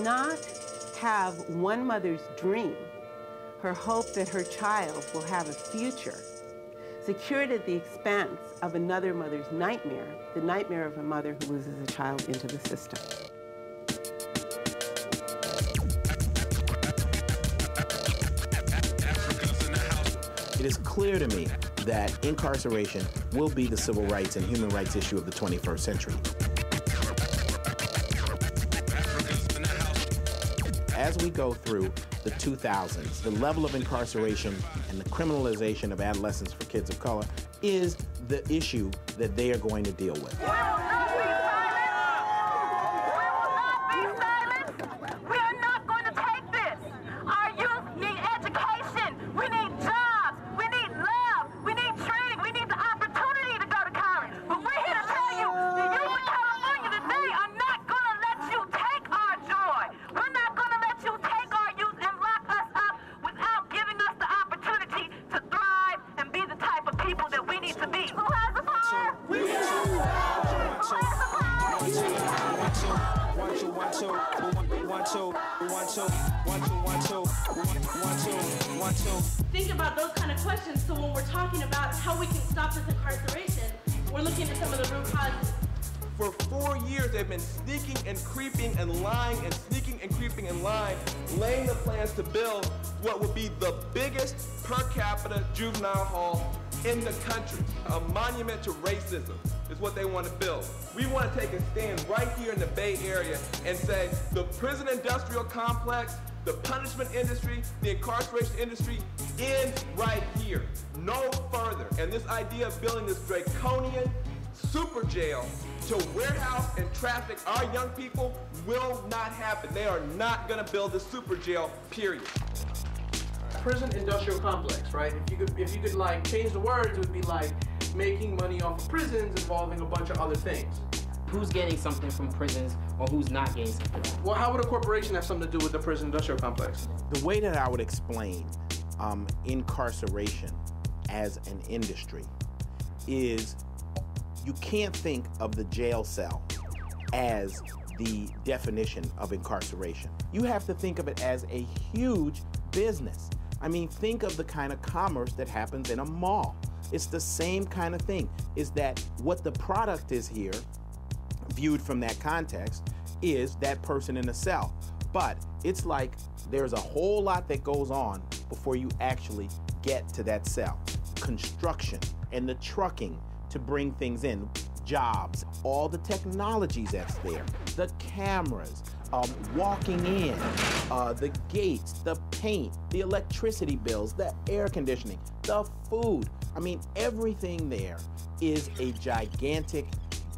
not have one mother's dream, her hope that her child will have a future, secured at the expense of another mother's nightmare, the nightmare of a mother who loses a child into the system. It is clear to me that incarceration will be the civil rights and human rights issue of the 21st century. As we go through the 2000s, the level of incarceration and the criminalization of adolescence for kids of color is the issue that they are going to deal with. Think about those kind of questions, so when we're talking about how we can stop this incarceration, we're looking at some of the root causes. For 4 years, they've been sneaking and creeping and lying and sneaking and creeping and lying, laying the plans to build what would be the biggest per capita juvenile hall in the country. A monument to racism is what they want to build. We want to take a stand right here in the Bay Area and say the prison industrial complex, the punishment industry, the incarceration industry ends right here, no further. And this idea of building this draconian super jail to warehouse and traffic our young people will not happen. They are not going to build this super jail, period. Prison industrial complex, right? If you could like change the words, it would be like making money off of prisons involving a bunch of other things. Who's getting something from prisons or who's not getting something? Well, how would a corporation have something to do with the prison industrial complex? The way that I would explain incarceration as an industry is you can't think of the jail cell as the definition of incarceration. You have to think of it as a huge business. I mean, think of the kind of commerce that happens in a mall. It's the same kind of thing, is that what the product is here, viewed from that context, is that person in a cell. But it's like there's a whole lot that goes on before you actually get to that cell. Construction and the trucking to bring things in, jobs, all the technologies that's there, the cameras, walking in, the gates, the paint, the electricity bills, the air conditioning, the food. I mean, everything there is a gigantic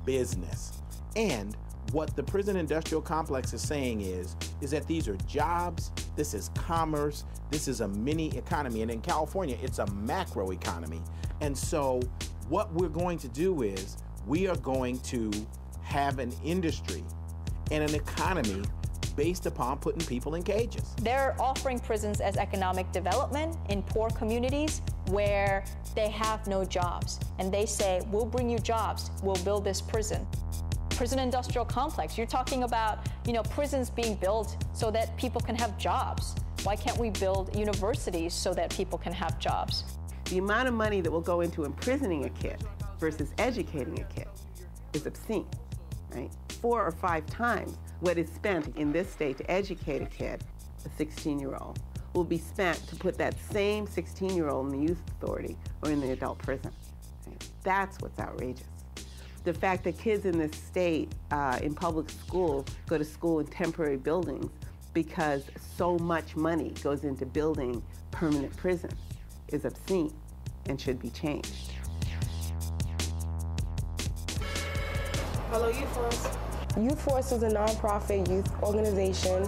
business. And what the prison industrial complex is saying is that these are jobs, this is commerce, this is a mini economy, and in California, it's a macro economy. And so what we're going to do is we are going to have an industry and an economy based upon putting people in cages. They're offering prisons as economic development in poor communities where they have no jobs. And they say, we'll bring you jobs, we'll build this prison. Prison industrial complex, you're talking about, prisons being built so that people can have jobs. Why can't we build universities so that people can have jobs? The amount of money that will go into imprisoning a kid versus educating a kid is obscene, right? 4 or 5 times what is spent in this state to educate a kid, a 16-year-old, will be spent to put that same 16-year-old in the youth authority or in the adult prison. Right? That's what's outrageous. The fact that kids in this state in public school go to school in temporary buildings because so much money goes into building permanent prisons is obscene and should be changed. Hello, Youth Force. Youth Force is a nonprofit youth organization.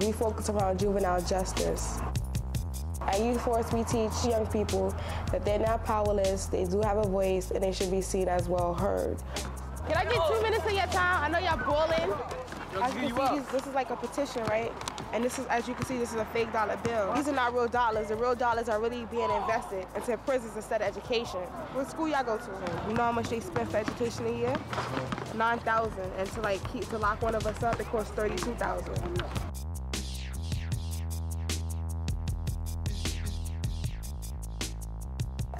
We focus around juvenile justice. At Youth Force, we teach young people that they're not powerless, they do have a voice, and they should be seen as well heard. Can I get 2 minutes of your time? I know y'all boiling. As you can see, this is like a petition, right? And this is, as you can see, this is a fake dollar bill. These are not real dollars. The real dollars are really being invested into prisons instead of education. What school y'all go to? You know how much they spend for education a year? $9,000. And to lock one of us up, it costs $32,000.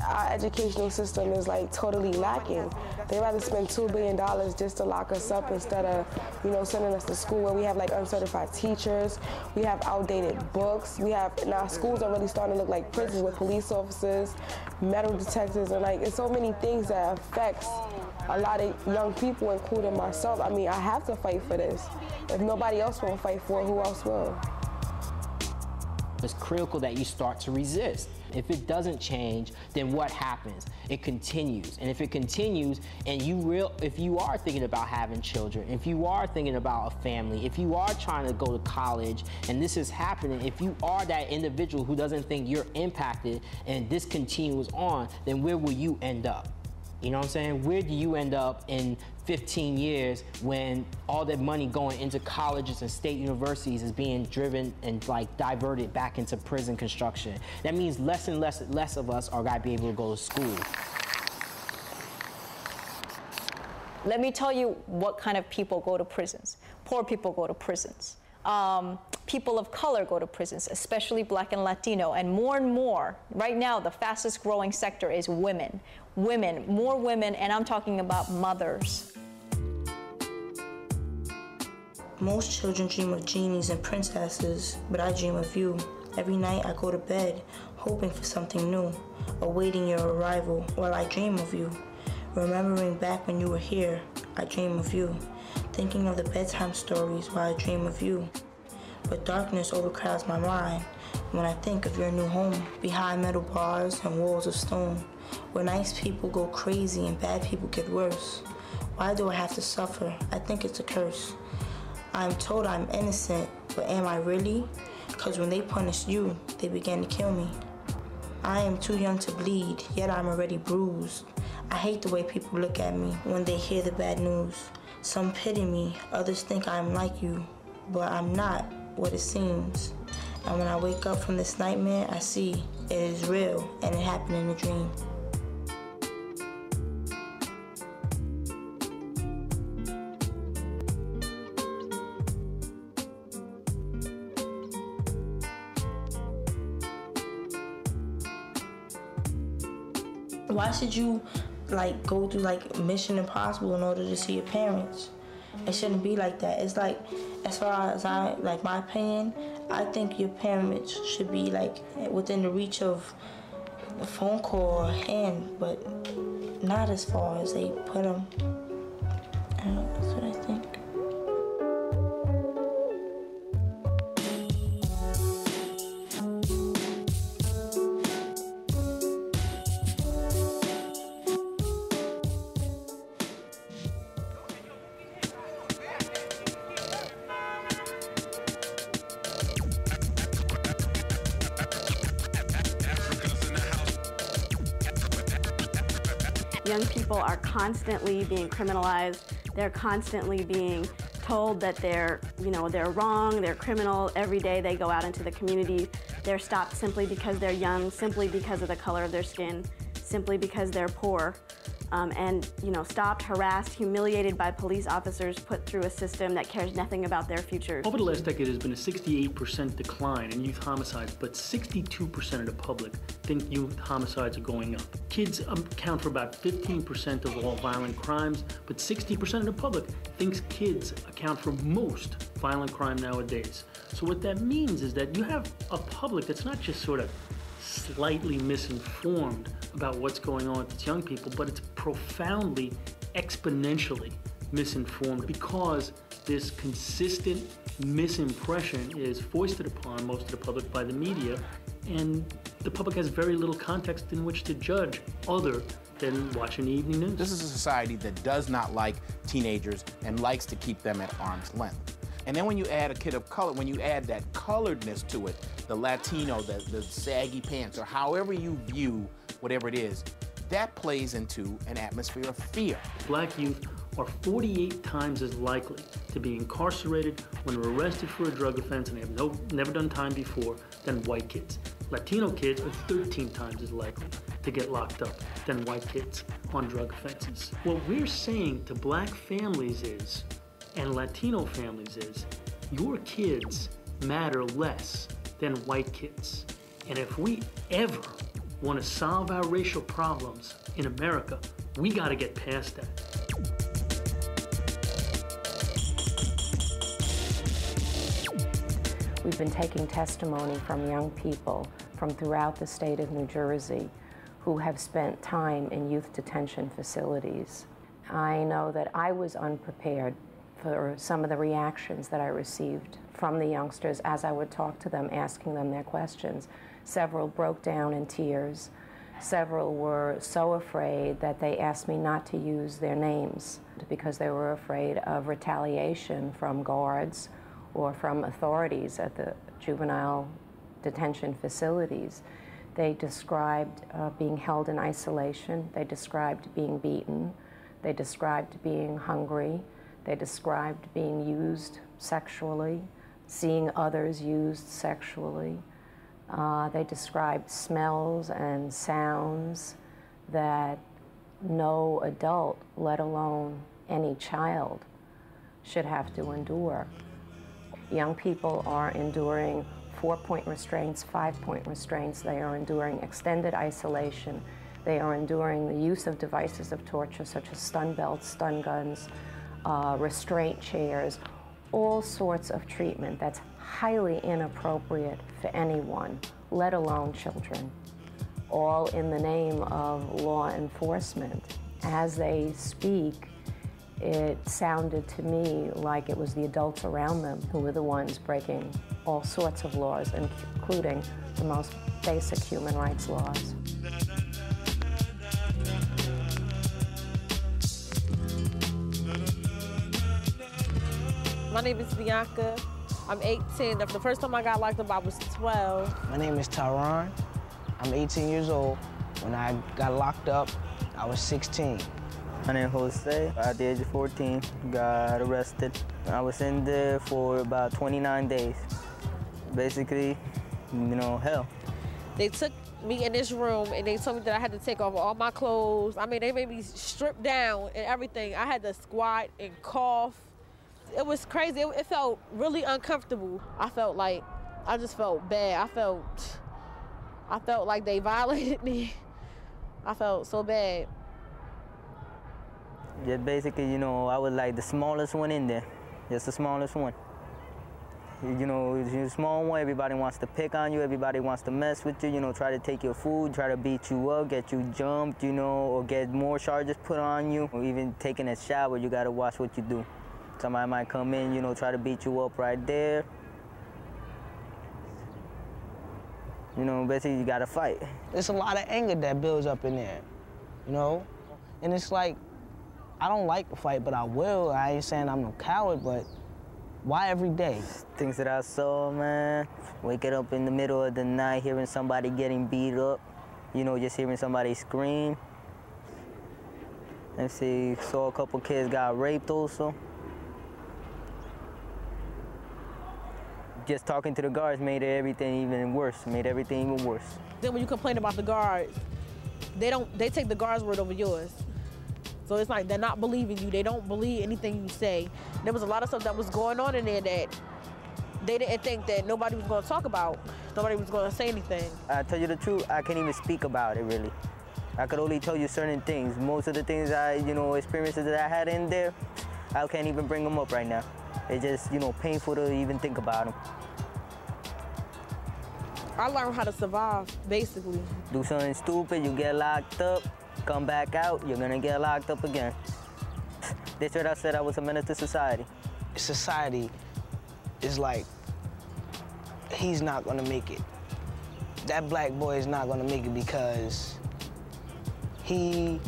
Our educational system is totally lacking. They rather spend $2 billion just to lock us up instead of, sending us to school where we have uncertified teachers, we have outdated books, now schools are really starting to look like prisons with police officers, metal detectors, and it's so many things that affects a lot of young people, including myself. I mean, I have to fight for this. If nobody else will fight for it, who else will? It's critical that you start to resist. If it doesn't change, then what happens? It continues. And if it continues, and if you are thinking about having children, if you are thinking about a family, if you are trying to go to college, and this is happening, if you are that individual who doesn't think you're impacted, and this continues on, then where will you end up? You know what I'm saying? Where do you end up in 15 years when all that money going into colleges and state universities is being driven and diverted back into prison construction? That means less and less of us are going to be able to go to school. Let me tell you what kind of people go to prisons. Poor people go to prisons. People of color go to prisons, especially Black and Latino, and more. Right now, the fastest growing sector is women. More women, and I'm talking about mothers. Most children dream of genies and princesses, but I dream of you. Every night I go to bed, hoping for something new, awaiting your arrival while I dream of you. Remembering back when you were here, I dream of you. Thinking of the bedtime stories while I dream of you. But darkness overcrowds my mind when I think of your new home, behind metal bars and walls of stone, where nice people go crazy and bad people get worse. Why do I have to suffer? I think it's a curse. I'm told I'm innocent, but am I really? Because when they punished you, they began to kill me. I am too young to bleed, yet I'm already bruised. I hate the way people look at me when they hear the bad news. Some pity me, others think I'm like you, but I'm not what it seems. And when I wake up from this nightmare, I see it is real and it happened in a dream. Why should you go through Mission Impossible in order to see your parents? It shouldn't be like that. It's as far as my opinion, I think your parents should be within the reach of a phone call or hand, but not as far as they put them. That's what I think. Young people are constantly being criminalized. They're constantly being told that they're wrong, they're criminal. Every day they go out into the community. They're stopped simply because they're young, simply because of the color of their skin, simply because they're poor. And stopped, harassed, humiliated by police officers, put through a system that cares nothing about their futures. Over the last decade, there's been a 68% decline in youth homicides, but 62% of the public think youth homicides are going up. Kids account for about 15% of all violent crimes, but 60% of the public thinks kids account for most violent crime nowadays. So what that means is that you have a public that's not just sort of slightly misinformed about what's going on with its young people, but it's profoundly, exponentially misinformed because this consistent misimpression is foisted upon most of the public by the media, and the public has very little context in which to judge other than watching the evening news. This is a society that does not like teenagers and likes to keep them at arm's length. And then when you add a kid of color, when you add that coloredness to it, the Latino, the saggy pants, or however you view whatever it is, that plays into an atmosphere of fear. Black youth are 48 times as likely to be incarcerated when they're arrested for a drug offense and they have never done time before than white kids. Latino kids are 13 times as likely to get locked up than white kids on drug offenses. What we're saying to black families is, and Latino families is, your kids matter less than white kids. And if we ever want to solve our racial problems in America, we got to get past that. We've been taking testimony from young people from throughout the state of New Jersey who have spent time in youth detention facilities. I know that I was unprepared for some of the reactions that I received from the youngsters as I would talk to them, asking them their questions. Several broke down in tears. Several were so afraid that they asked me not to use their names because they were afraid of retaliation from guards or from authorities at the juvenile detention facilities. They described being held in isolation. They described being beaten. They described being hungry. They described being used sexually, seeing others used sexually. They described smells and sounds that no adult, let alone any child, should have to endure. Young people are enduring 4-point restraints, 5-point restraints. They are enduring extended isolation. They are enduring the use of devices of torture such as stun belts, stun guns, restraint chairs, all sorts of treatment that's highly inappropriate for anyone, let alone children, all in the name of law enforcement. As they speak, it sounded to me like it was the adults around them who were the ones breaking all sorts of laws, including the most basic human rights laws. My name is Bianca. I'm 18. The first time I got locked up, I was 12. My name is Tyron. I'm 18 years old. When I got locked up, I was 16. My name is Jose. At the age of 14, got arrested. I was in there for about 29 days. Basically, hell. They took me in this room and they told me that I had to take off all my clothes. I mean, they made me strip down and everything. I had to squat and cough. It was crazy. It felt really uncomfortable. I just felt bad. I felt like they violated me. I felt so bad. Yeah, basically, I was like the smallest one in there. Just the smallest one. You're a small one, everybody wants to pick on you, everybody wants to mess with you, try to take your food, try to beat you up, get you jumped, or get more charges put on you. Or even taking a shower, you gotta watch what you do. Somebody might come in, try to beat you up right there. Basically you gotta fight. There's a lot of anger that builds up in there, And it's like, I don't like to fight, but I will. I ain't saying I'm no coward, but why every day? Things that I saw, man. Waking up in the middle of the night, hearing somebody getting beat up, just hearing somebody scream. And saw a couple kids got raped also. Just talking to the guards made everything even worse, Then when you complain about the guards, they take the guards' word over yours. So it's like they're not believing you. They don't believe anything you say. There was a lot of stuff that was going on in there that they didn't think that nobody was going to talk about. Nobody was going to say anything. I tell you the truth, I can't even speak about it, really. I could only tell you certain things. Most of the things experiences that I had in there, I can't even bring them up right now. It's just, painful to even think about them. I learned how to survive, basically. Do something stupid, you get locked up, come back out, you're gonna get locked up again. That's what I said, I was a menace to society. Society is like, he's not gonna make it. That black boy is not gonna make it because he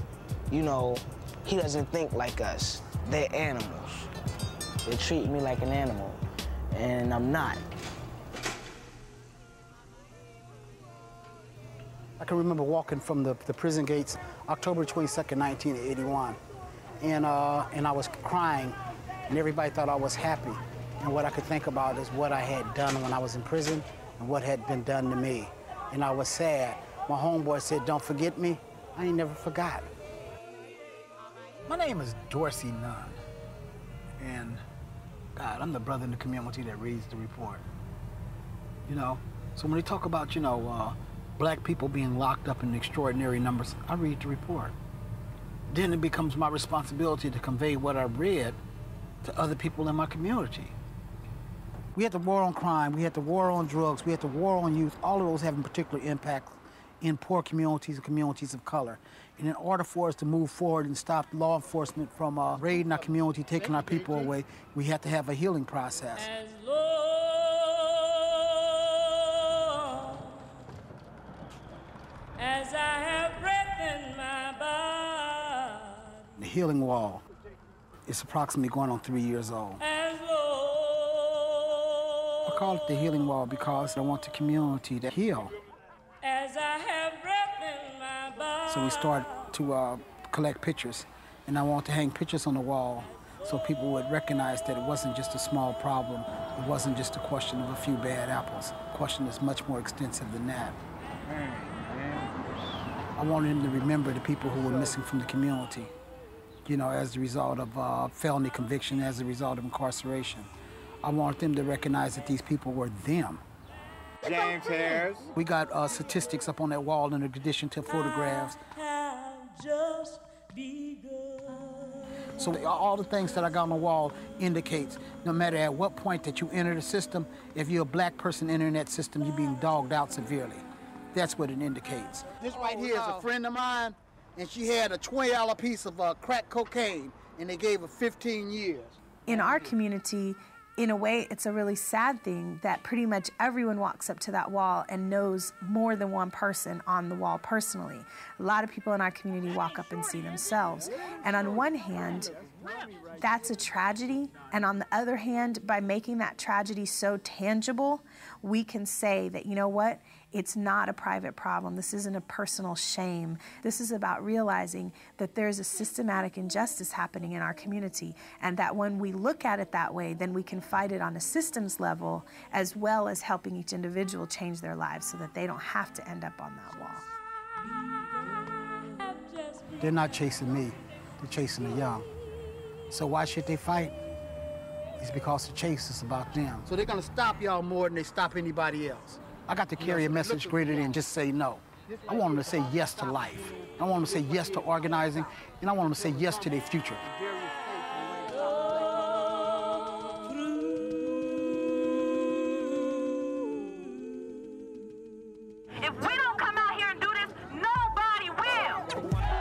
doesn't think like us. They're animals. They treat me like an animal, and I'm not. I can remember walking from the prison gates October 22nd, 1981. and I was crying, and everybody thought I was happy. And what I could think about is what I had done when I was in prison and what had been done to me. And I was sad. My homeboy said, "Don't forget me." I ain't never forgot. My name is Dorsey Nunn, and God, I'm the brother in the community that reads the report. You know, so when they talk about, you know, black people being locked up in extraordinary numbers, I read the report. Then it becomes my responsibility to convey what I read to other people in my community. We had the war on crime, we had the war on drugs, we had the war on youth, all of those having particular impact in poor communities and communities of color. And in order for us to move forward and stop law enforcement from raiding our community, taking our people away, we have to have a healing process. As I have breath in my body. The healing wall is approximately going on 3 years old. I call it the healing wall because I want the community to heal. As I have breath in my body. So we start to collect pictures, and I want to hang pictures on the wall so people would recognize that it wasn't just a small problem. It wasn't just a question of a few bad apples. The question is much more extensive than that. I wanted them to remember the people who were missing from the community, you know, as a result of felony conviction, as a result of incarceration. I wanted them to recognize that these people were them. James Harris. We got statistics up on that wall in addition to photographs. So all the things that I got on the wall indicates no matter at what point that you enter the system, if you're a black person entering that system, you're being dogged out severely. That's what it indicates. This right here is a friend of mine, and she had a $20 piece of crack cocaine, and they gave her 15 years. In our community, in a way, it's a really sad thing that pretty much everyone walks up to that wall and knows more than one person on the wall personally. A lot of people in our community walk up and see themselves. And on one hand, that's a tragedy. And on the other hand, by making that tragedy so tangible, we can say that, you know what? It's not a private problem. This isn't a personal shame. This is about realizing that there's a systematic injustice happening in our community, and that when we look at it that way, then we can fight it on a systems level as well as helping each individual change their lives so that they don't have to end up on that wall. They're not chasing me, they're chasing the young. So why should they fight? It's because the chase is about them. So they're gonna stop y'all more than they stop anybody else. I got to carry a message greater than just say no. I want them to say yes to life. I want them to say yes to organizing, and I want them to say yes to their future. If we don't come out here and do this, nobody will.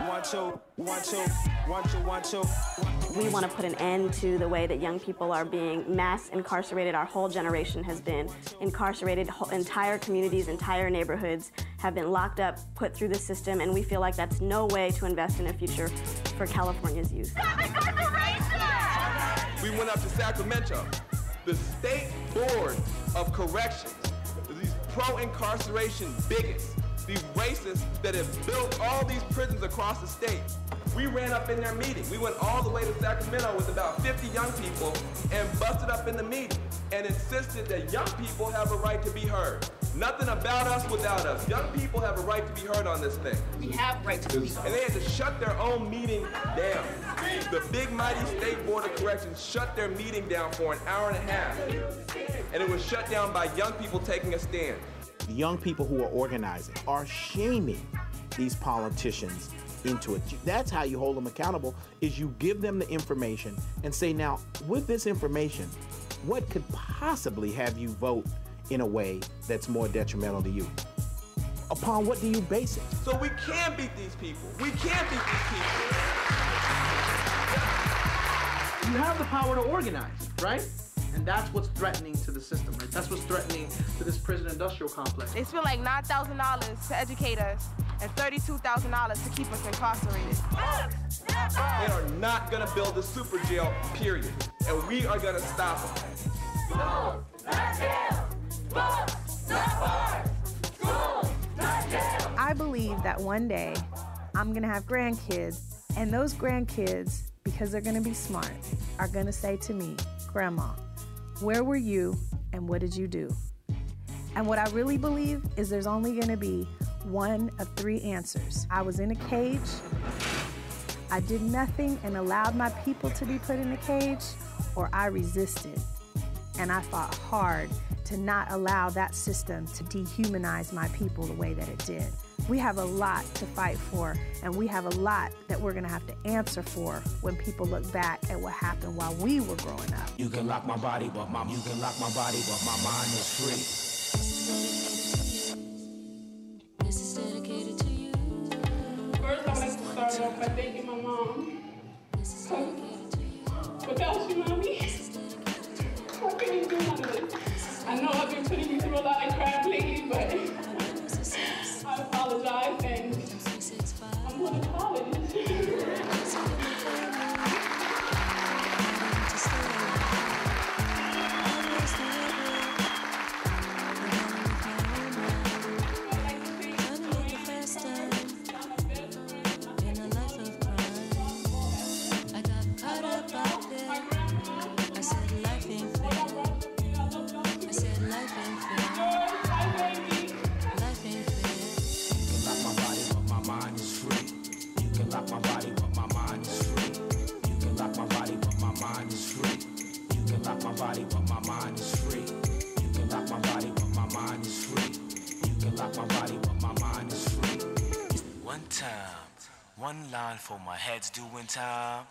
1, 2, 1, 2, 1, 2, 1, 2. We want to put an end to the way that young people are being mass incarcerated. Our whole generation has been incarcerated. Entire communities, entire neighborhoods have been locked up, put through the system, and we feel like that's no way to invest in a future for California's youth. We went up to Sacramento. The State Board of Corrections, these pro-incarceration bigots, these racists that have built all these prisons across the state. We ran up in their meeting. We went all the way to Sacramento with about 50 young people and busted up in the meeting and insisted that young people have a right to be heard. Nothing about us without us. Young people have a right to be heard on this thing. We have right to be heard. And they had to shut their own meeting down. The big mighty State Board of Corrections shut their meeting down for an hour and a half. And it was shut down by young people taking a stand. The young people who are organizing are shaming these politicians into it. That's how you hold them accountable, is you give them the information and say, now, with this information, what could possibly have you vote in a way that's more detrimental to you? Upon what do you base it? So we can beat these people. We can beat these people. You have the power to organize, right? And that's what's threatening to the system, right? That's what's threatening to this prison industrial complex. They spent like $9,000 to educate us and $32,000 to keep us incarcerated. They are not gonna build a super jail, period. And we are gonna stop them. School, not jail. Books, not bars. School, not jail. I believe that one day I'm gonna have grandkids, and those grandkids, because they're gonna be smart, are gonna say to me, Grandma, where were you and what did you do? And what I really believe is there's only gonna be one of three answers. I was in a cage, I did nothing and allowed my people to be put in a cage, or I resisted. And I fought hard to not allow that system to dehumanize my people the way that it did. We have a lot to fight for, and we have a lot that we're gonna have to answer for when people look back at what happened while we were growing up. You can lock my body, but my mind is free. This is dedicated to you. First, I'd like to start off by thanking my mom. Without you, Mommy, I couldn't do none of this. I know I've been putting you through a lot of crap lately, but I apologize and I'm going to college. One time, one line for my head's doing time.